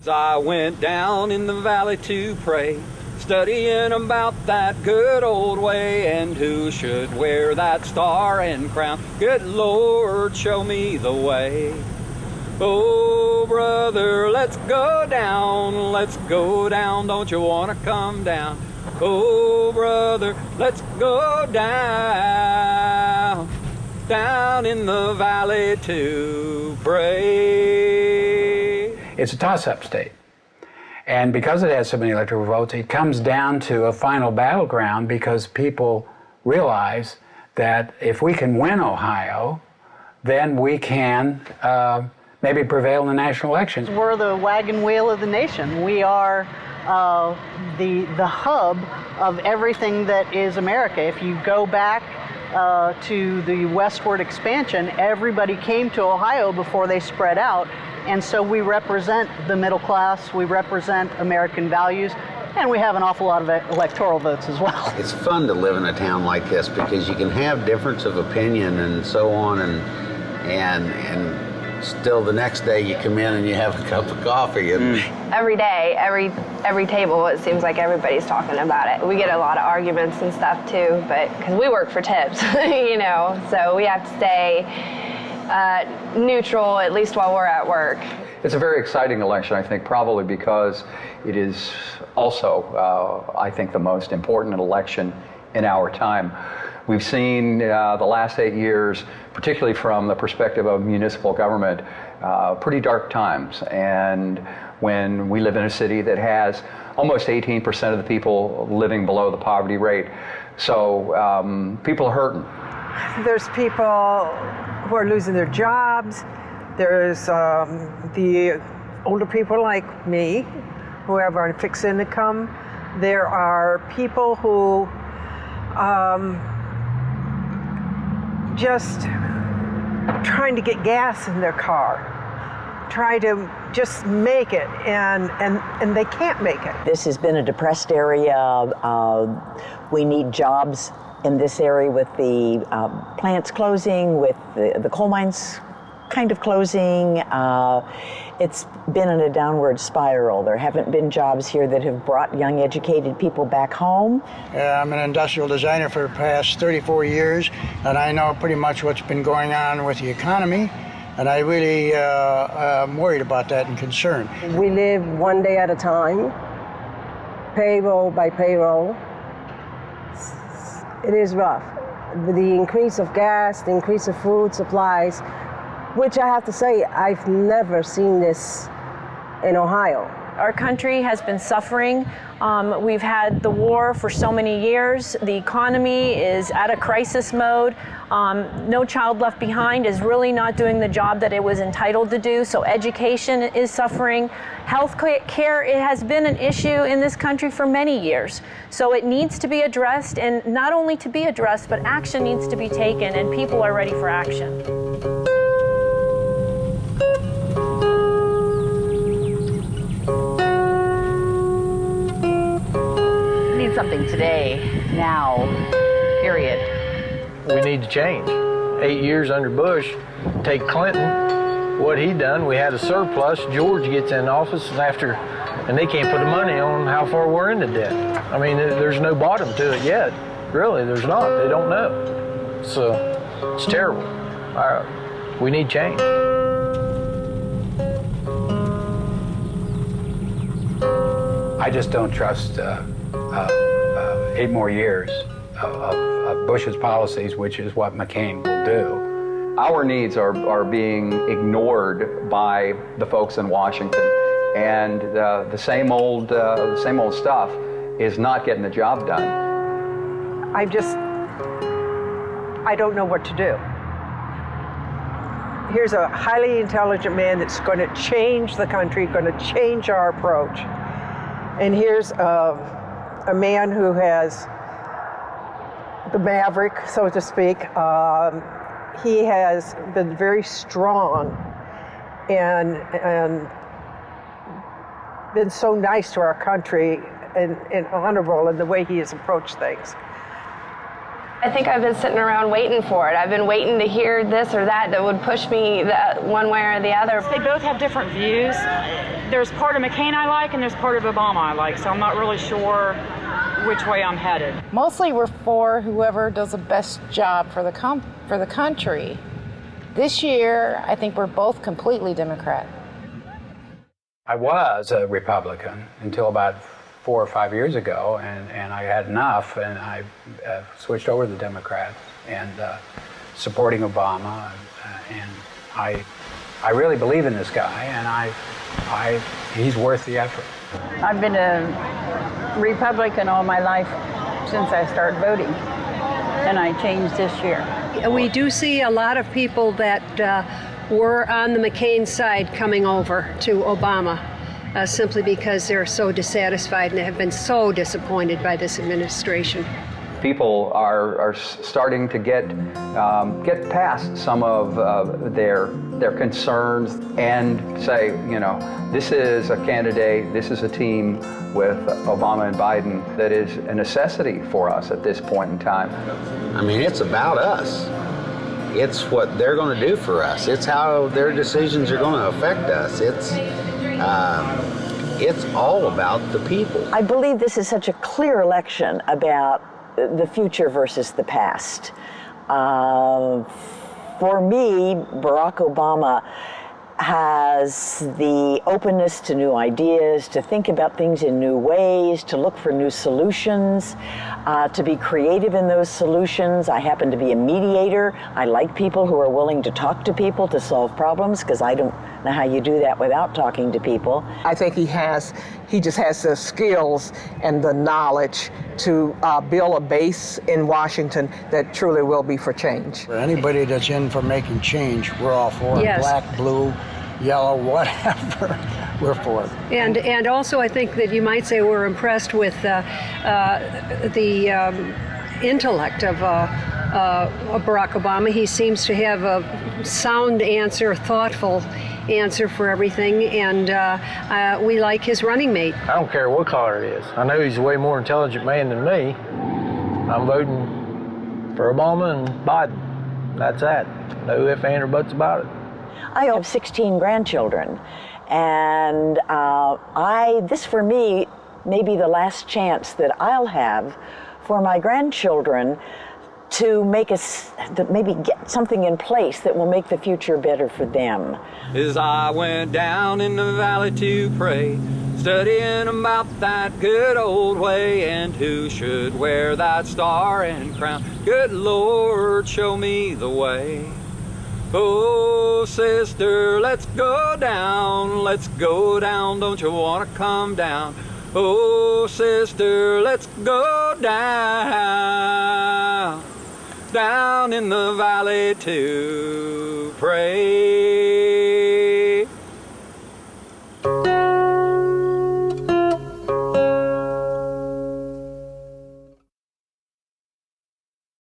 I went down in the valley to pray, studying about that good old way, and who should wear that star and crown. Good Lord, show me the way. Oh, brother, let's go down, don't you want to come down? Oh, brother, let's go down in the valley to pray. It's a toss-up state. And because it has so many electoral votes, it comes down to a final battleground because people realize that if we can win Ohio, then we can maybe prevail in the national elections. We're the wagon wheel of the nation. We are the hub of everything that is America. If you go back to the westward expansion, everybody came to Ohio before they spread out. And so we represent the middle class, we represent American values, and we have an awful lot of electoral votes as well. It's fun to live in a town like this because you can have difference of opinion and so on, and still the next day you come in and you have a cup of coffee. And every day, every table, it seems like everybody's talking about it. We get a lot of arguments and stuff too, but because we work for tips, you know, so we have to stay neutral, at least while we're at work. It's a very exciting election, I think, probably because it is also, I think, the most important election in our time. We've seen the last 8 years, particularly from the perspective of municipal government, pretty dark times. And when we live in a city that has almost 18% of the people living below the poverty rate, so people are hurting. There's people who are losing their jobs. There's the older people like me who have a fixed income. There are people who just trying to get gas in their car, try to just make it, and they can't make it. This has been a depressed area. We need jobs in this area with the plants closing, with the coal mines kind of closing. It's been in a downward spiral. There haven't been jobs here that have brought young educated people back home. I'm an industrial designer for the past 34 years, and I know pretty much what's been going on with the economy, and I really am worried about that and concerned. We live one day at a time, payroll by payroll. It is rough. The increase of gas, the increase of food supplies, which I have to say, I've never seen this in Ohio. Our country has been suffering. We've had the war for so many years. The economy is at a crisis mode. No Child Left Behind is really not doing the job that it was entitled to do. So education is suffering. Health care, it has been an issue in this country for many years. So it needs to be addressed, and not only to be addressed, but action needs to be taken, and people are ready for action. Something today, now, period. We need to change. 8 years under Bush, take Clinton, what he done, we had a surplus. George gets in office and they can't put the money on how far we're into debt. I mean, there's no bottom to it yet. Really, there's not. They don't know. So, it's terrible. We need change. I just don't trust 8 more years of Bush's policies, which is what McCain will do. Our needs are being ignored by the folks in Washington, and the same old stuff is not getting the job done. I don't know what to do. Here's a highly intelligent man that's going to change the country, going to change our approach. And here's a man who has the maverick, so to speak. He has been very strong and been so nice to our country and honorable in the way he has approached things. I think I've been sitting around waiting for it. I've been waiting to hear this or that would push me one way or the other. They both have different views. there's part of McCain I like and there's part of Obama I like, so I'm not really sure which way I'm headed. Mostly we're for whoever does the best job for the country. This year, I think we're both completely Democrat. I was a Republican until about 4 or 5 years ago, and I had enough, and I switched over to the Democrats and supporting Obama, and I really believe in this guy, and he's worth the effort. I've been a Republican all my life since I started voting, and I changed this year. We do see a lot of people that were on the McCain side coming over to Obama simply because they're so dissatisfied and have been so disappointed by this administration. People are starting to get past some of their concerns and say, you know, this is a candidate, this is a team with Obama and Biden that is a necessity for us at this point in time. I mean, it's about us. It's what they're going to do for us. It's how their decisions are going to affect us. It's all about the people. I believe this is such a clear election about the future versus the past. For me, Barack Obama has the openness to new ideas, to think about things in new ways, to look for new solutions, to be creative in those solutions. I happen to be a mediator. I like people who are willing to talk to people to solve problems, because I don't know how you do that without talking to people. I think he just has the skills and the knowledge to build a base in Washington that truly will be for change. For anybody that's in for making change, we're all for it. Yes. Black, blue, yellow, whatever, we're for it. And also I think that you might say we're impressed with the intellect of Barack Obama. He seems to have a sound answer, thoughtful answer for everything, and we like his running mate. I don't care what color it is. I know he's a way more intelligent man than me. I'm voting for Obama and Biden. That's that. No ifs, ands, or buts about it. I have 16 grandchildren, and this for me may be the last chance that I'll have for my grandchildren to maybe get something in place that will make the future better for them. As I went down in the valley to pray, studying about that good old way, and who should wear that star and crown. Good Lord, show me the way. Oh, sister, let's go down, don't you want to come down? Oh, sister, let's go down in the valley to pray.